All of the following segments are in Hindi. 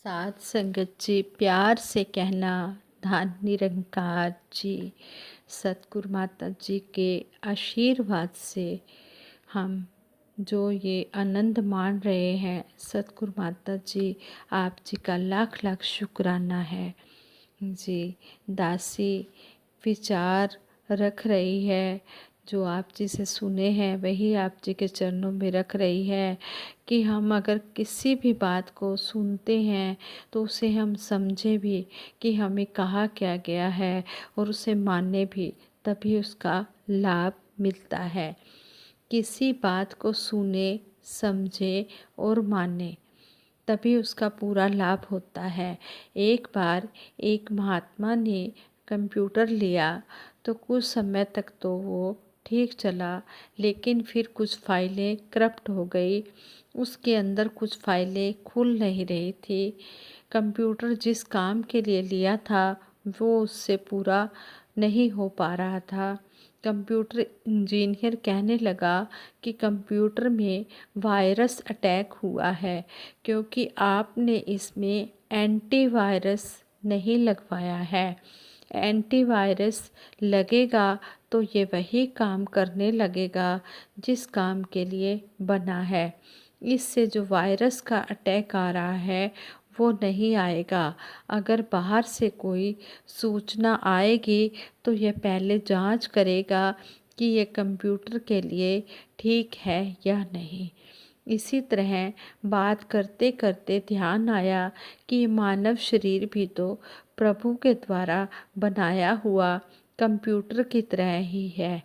साध संगत जी, प्यार से कहना धन निरंकार जी। सतगुरु माता जी के आशीर्वाद से हम जो ये आनंद मान रहे हैं, सतगुरु माता जी आप जी का लाख लाख शुक्राना है जी। दासी विचार रख रही है, जो आप जी से सुने हैं वही आप जी के चरणों में रख रही है कि हम अगर किसी भी बात को सुनते हैं तो उसे हम समझे भी कि हमें कहा क्या गया है और उसे माने भी, तभी उसका लाभ मिलता है। किसी बात को सुने, समझे और माने, तभी उसका पूरा लाभ होता है। एक बार एक महात्मा ने कंप्यूटर लिया तो कुछ समय तक तो वो ठीक चला, लेकिन फिर कुछ फाइलें करप्ट हो गई। उसके अंदर कुछ फाइलें खुल नहीं रही थी। कंप्यूटर जिस काम के लिए लिया था वो उससे पूरा नहीं हो पा रहा था। कंप्यूटर इंजीनियर कहने लगा कि कंप्यूटर में वायरस अटैक हुआ है, क्योंकि आपने इसमें एंटीवायरस नहीं लगवाया है। एंटीवायरस लगेगा तो ये वही काम करने लगेगा जिस काम के लिए बना है। इससे जो वायरस का अटैक आ रहा है वो नहीं आएगा। अगर बाहर से कोई सूचना आएगी तो यह पहले जांच करेगा कि ये कंप्यूटर के लिए ठीक है या नहीं। इसी तरह बात करते करते ध्यान आया कि मानव शरीर भी तो प्रभु के द्वारा बनाया हुआ कंप्यूटर की तरह ही है।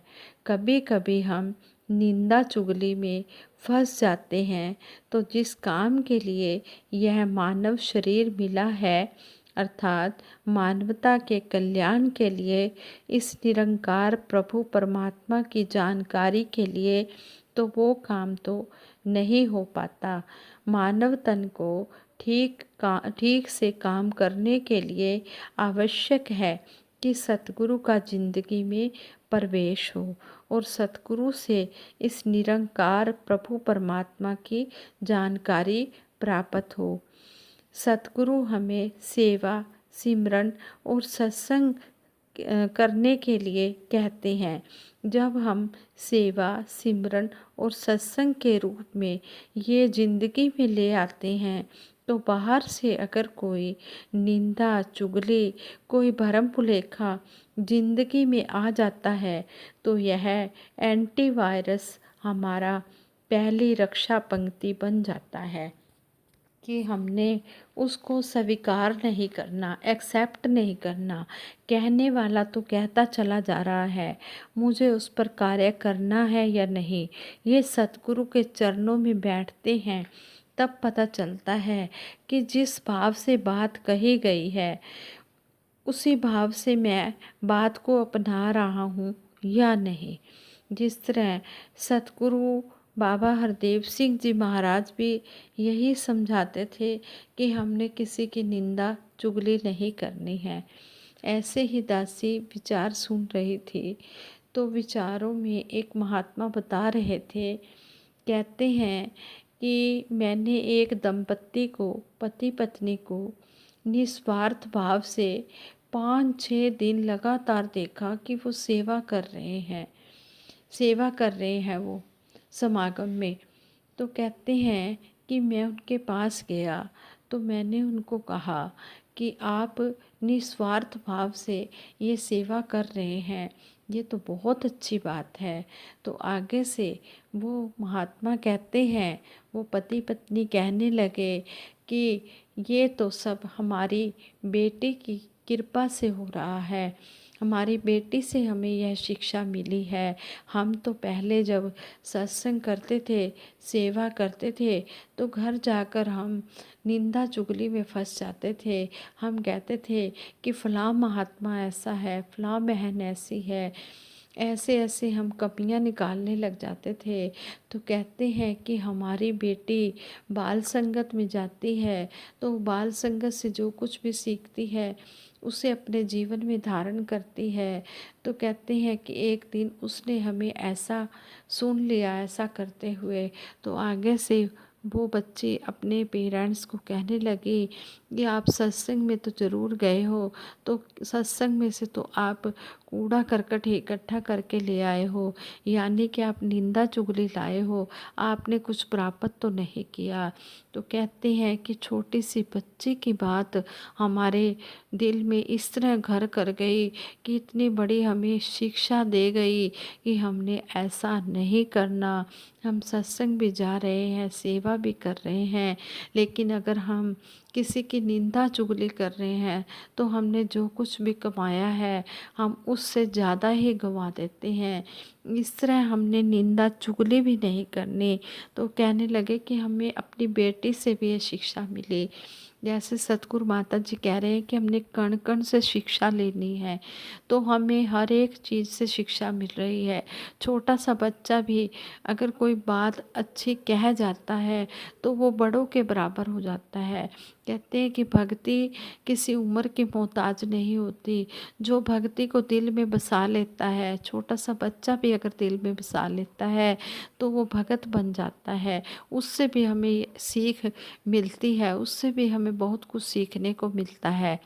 कभी कभी हम निंदा चुगली में फंस जाते हैं, तो जिस काम के लिए यह मानव शरीर मिला है, अर्थात मानवता के कल्याण के लिए, इस निरंकार प्रभु परमात्मा की जानकारी के लिए, तो वो काम तो नहीं हो पाता। मानव तन को ठीक से काम करने के लिए आवश्यक है कि सतगुरु का जिंदगी में प्रवेश हो और सतगुरु से इस निरंकार प्रभु परमात्मा की जानकारी प्राप्त हो। सतगुरु हमें सेवा, सिमरन और सत्संग करने के लिए कहते हैं। जब हम सेवा, सिमरन और सत्संग के रूप में ये जिंदगी में ले आते हैं, तो बाहर से अगर कोई निंदा चुगली, कोई भरम भुलेखा जिंदगी में आ जाता है, तो यह एंटीवायरस हमारा पहली रक्षा पंक्ति बन जाता है कि हमने उसको स्वीकार नहीं करना, एक्सेप्ट नहीं करना। कहने वाला तो कहता चला जा रहा है, मुझे उस पर कार्य करना है या नहीं। ये सतगुरु के चरणों में बैठते हैं तब पता चलता है कि जिस भाव से बात कही गई है, उसी भाव से मैं बात को अपना रहा हूँ या नहीं। जिस तरह सतगुरु बाबा हरदेव सिंह जी महाराज भी यही समझाते थे कि हमने किसी की निंदा चुगली नहीं करनी है। ऐसे ही दासी विचार सुन रही थी, तो विचारों में एक महात्मा बता रहे थे, कहते हैं कि मैंने एक दंपत्ति को, पति पत्नी को निस्वार्थ भाव से 5-6 दिन लगातार देखा कि वो सेवा कर रहे हैं, सेवा कर रहे हैं वो समागम में। तो कहते हैं कि मैं उनके पास गया तो मैंने उनको कहा कि आप निस्वार्थ भाव से ये सेवा कर रहे हैं, ये तो बहुत अच्छी बात है। तो आगे से वो महात्मा कहते हैं, वो पति पत्नी कहने लगे कि ये तो सब हमारी बेटी की कृपा से हो रहा है, हमारी बेटी से हमें यह शिक्षा मिली है। हम तो पहले जब सत्संग करते थे, सेवा करते थे, तो घर जाकर हम निंदा चुगली में फंस जाते थे। हम कहते थे कि फ़लाँ महात्मा ऐसा है, फ़लाँ बहन ऐसी है, ऐसे ऐसे हम कपियाँ निकालने लग जाते थे। तो कहते हैं कि हमारी बेटी बाल संगत में जाती है तो बाल संगत से जो कुछ भी सीखती है उसे अपने जीवन में धारण करती है। तो कहते हैं कि एक दिन उसने हमें ऐसा सुन लिया, ऐसा करते हुए, तो आगे से वो बच्चे अपने पेरेंट्स को कहने लगे कि आप सत्संग में तो ज़रूर गए हो, तो सत्संग में से तो आप कूड़ा करकट इकट्ठा करके ले आए हो, यानी कि आप निंदा चुगली लाए हो, आपने कुछ प्राप्त तो नहीं किया। तो कहते हैं कि छोटी सी बच्ची की बात हमारे दिल में इस तरह घर कर गई कि इतनी बड़ी हमें शिक्षा दे गई कि हमने ऐसा नहीं करना। हम सत्संग भी जा रहे हैं, सेवा भी कर रहे हैं, लेकिन अगर हम किसी की निंदा चुगली कर रहे हैं तो हमने जो कुछ भी कमाया है हम उससे ज़्यादा ही गंवा देते हैं। इस तरह हमने निंदा चुगली भी नहीं करनी। तो कहने लगे कि हमें अपनी बेटी से भी ये शिक्षा मिली। जैसे सतगुरु माता जी कह रहे हैं कि हमने कण कण से शिक्षा लेनी है, तो हमें हर एक चीज़ से शिक्षा मिल रही है। छोटा सा बच्चा भी अगर कोई बात अच्छी कह जाता है तो वो बड़ों के बराबर हो जाता है। कहते हैं कि भक्ति किसी उम्र की मोहताज नहीं होती। जो भक्ति को दिल में बसा लेता है, छोटा सा बच्चा भी अगर दिल में बसा लेता है तो वो भगत बन जाता है। उससे भी हमें सीख मिलती है, उससे भी हमें बहुत कुछ सीखने को मिलता है।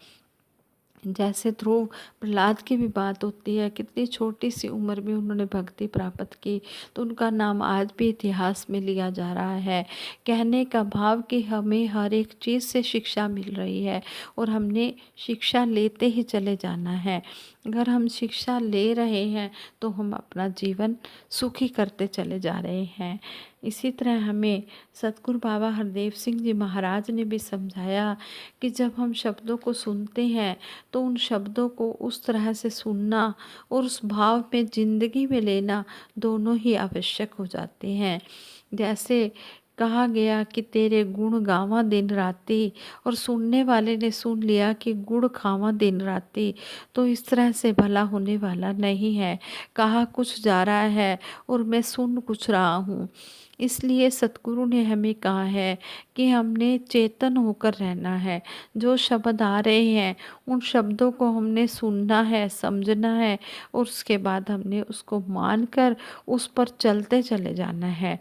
जैसे ध्रुव प्रहलाद की भी बात होती है, कितनी छोटी सी उम्र में उन्होंने भक्ति प्राप्त की, तो उनका नाम आज भी इतिहास में लिया जा रहा है। कहने का भाव कि हमें हर एक चीज़ से शिक्षा मिल रही है और हमने शिक्षा लेते ही चले जाना है। अगर हम शिक्षा ले रहे हैं तो हम अपना जीवन सुखी करते चले जा रहे हैं। इसी तरह हमें सतगुरु बाबा हरदेव सिंह जी महाराज ने भी समझाया कि जब हम शब्दों को सुनते हैं तो उन शब्दों को उस तरह से सुनना और उस भाव में ज़िंदगी में लेना दोनों ही आवश्यक हो जाते हैं। जैसे कहा गया कि तेरे गुण गावां दिन राती, और सुनने वाले ने सुन लिया कि गुड़ खावां दिन राती, तो इस तरह से भला होने वाला नहीं है। कहा कुछ जा रहा है और मैं सुन कुछ रहा हूँ। इसलिए सतगुरु ने हमें कहा है कि हमने चेतन होकर रहना है। जो शब्द आ रहे हैं उन शब्दों को हमने सुनना है, समझना है और उसके बाद हमने उसको मानकर उस पर चलते चले जाना है।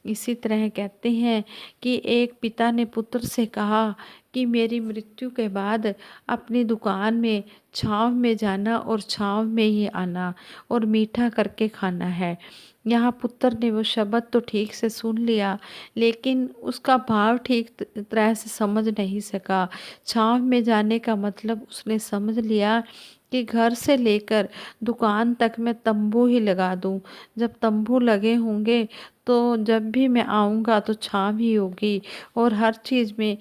इसी तरह कहते हैं कि एक पिता ने पुत्र से कहा कि मेरी मृत्यु के बाद अपनी दुकान में छाँव में जाना और छाँव में ही आना और मीठा करके खाना है। यहाँ पुत्र ने वो शब्द तो ठीक से सुन लिया, लेकिन उसका भाव ठीक तरह से समझ नहीं सका। छाँव में जाने का मतलब उसने समझ लिया कि घर से लेकर दुकान तक मैं तंबू ही लगा दूं। जब तंबू लगे होंगे तो जब भी मैं आऊँगा तो छाँव ही होगी, और हर चीज़ में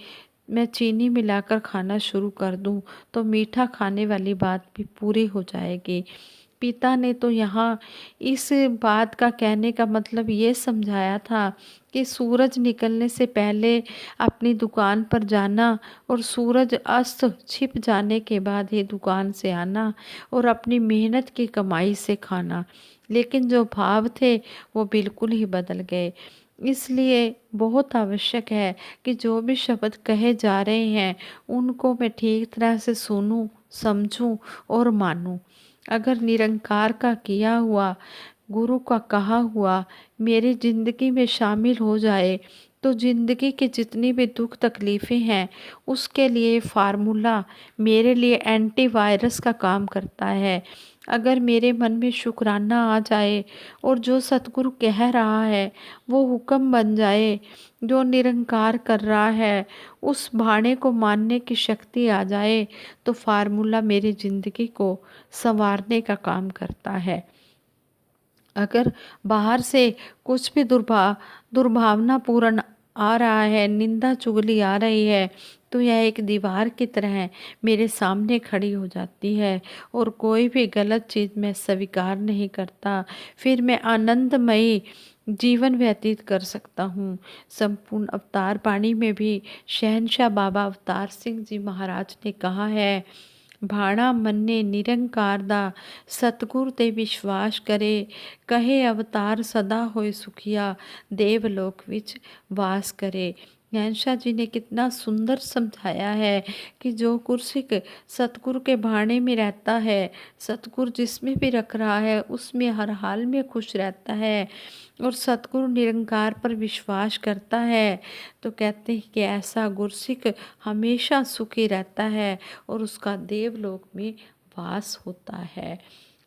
मैं चीनी मिलाकर खाना शुरू कर दूं तो मीठा खाने वाली बात भी पूरी हो जाएगी। पिता ने तो यहाँ इस बात का कहने का मतलब ये समझाया था कि सूरज निकलने से पहले अपनी दुकान पर जाना और सूरज अस्त छिप जाने के बाद ही दुकान से आना और अपनी मेहनत की कमाई से खाना। लेकिन जो भाव थे वो बिल्कुल ही बदल गए। इसलिए बहुत आवश्यक है कि जो भी शब्द कहे जा रहे हैं उनको मैं ठीक तरह से सुनूं, समझूं और मानूं। अगर निरंकार का किया हुआ, गुरु का कहा हुआ मेरी ज़िंदगी में शामिल हो जाए तो ज़िंदगी की जितनी भी दुख तकलीफ़ें हैं उसके लिए फार्मूला मेरे लिए एंटीवायरस का काम करता है। अगर मेरे मन में शुक्राना आ जाए और जो सतगुरु कह रहा है वो हुक्म बन जाए, जो निरंकार कर रहा है उस भाणे को मानने की शक्ति आ जाए, तो फार्मूला मेरी ज़िंदगी को संवारने का काम करता है। अगर बाहर से कुछ भी दुर्भावनापूर्ण आ रहा है, निंदा चुगली आ रही है, तो यह एक दीवार की तरह मेरे सामने खड़ी हो जाती है और कोई भी गलत चीज़ मैं स्वीकार नहीं करता। फिर मैं आनंदमयी जीवन व्यतीत कर सकता हूँ। संपूर्ण अवतार बाणी में भी शहंशाह बाबा अवतार सिंह जी महाराज ने कहा है, भाणा मन्ने निरंकार दा सतगुर ते विश्वास करे, कहे अवतार सदा होए सुखिया देवलोक विच वास करे। ज्ञानशाह जी ने कितना सुंदर समझाया है कि जो गुरसिक सतगुरु के भाने में रहता है, सतगुरु जिसमें भी रख रहा है उसमें हर हाल में खुश रहता है और सतगुरु निरंकार पर विश्वास करता है, तो कहते हैं कि ऐसा गुरसिक हमेशा सुखी रहता है और उसका देवलोक में वास होता है।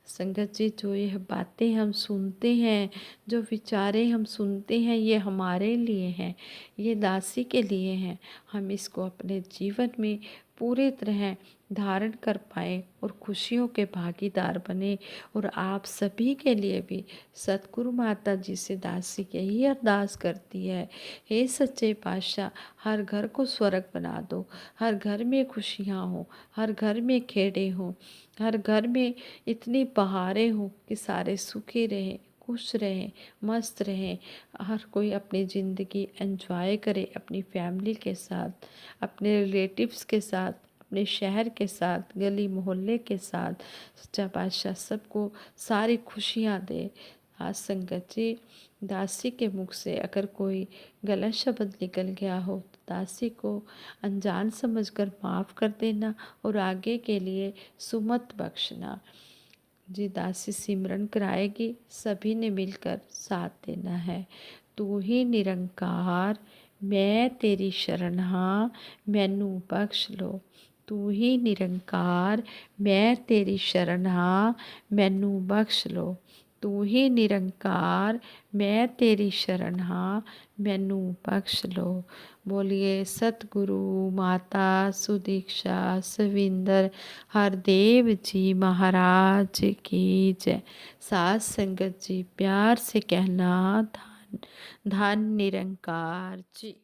संगत जी, जो यह बातें हम सुनते हैं, जो विचारें हम सुनते हैं, ये हमारे लिए हैं, ये दासी के लिए हैं। हम इसको अपने जीवन में पूरी तरह धारण कर पाएँ और खुशियों के भागीदार बने। और आप सभी के लिए भी सतगुरु माता जी से दासी यही अरदास करती है, हे सच्चे पातशाह, हर घर को स्वर्ग बना दो, हर घर में खुशियाँ हों, हर घर में खेड़े हों, हर घर में इतनी बहारें हों कि सारे सुखी रहें, खुश रहें, मस्त रहें, हर कोई अपनी ज़िंदगी एंजॉय करे अपनी फैमिली के साथ, अपने रिलेटिव्स के साथ, अपने शहर के साथ, गली मोहल्ले के साथ। सच्चा पातशाह सबको सारी खुशियाँ दे। आज संगत जी, दासी के मुख से अगर कोई गलत शब्द निकल गया हो तो दासी को अनजान समझकर माफ़ कर देना और आगे के लिए सुमत बख्शना। जी, दासी सिमरन कराएगी, सभी ने मिलकर साथ देना है। तू ही निरंकार, मैं तेरी शरण हाँ, मैनू बख्श लो। तू ही निरंकार, मैं तेरी शरण हाँ, मैनू बख्श लो। तू ही निरंकार, मैं तेरी शरण हाँ, मैनू बख्श लो। बोलिए सतगुरु माता सुदीक्षा सविंदर हरदेव जी महाराज की जय। साथ संगत जी, प्यार से कहना धन धन निरंकार जी।